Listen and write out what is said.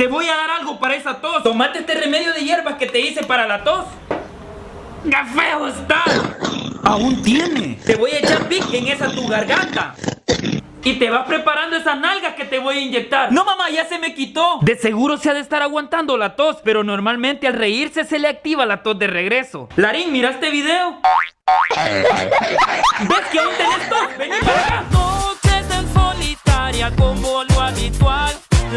Te voy a dar algo para esa tos. Tomate este remedio de hierbas que te hice para la tos. ¡Qué feo está! Aún tiene. Te voy a echar Vic en esa tu garganta. Y te vas preparando esas nalgas que te voy a inyectar. No, mamá, ya se me quitó. De seguro se ha de estar aguantando la tos, pero normalmente al reírse se le activa la tos de regreso. Larín, ¿mira este video? ¿Ves que aún tenés tos? Vení para acá. Noches en solitaria como lo habitual.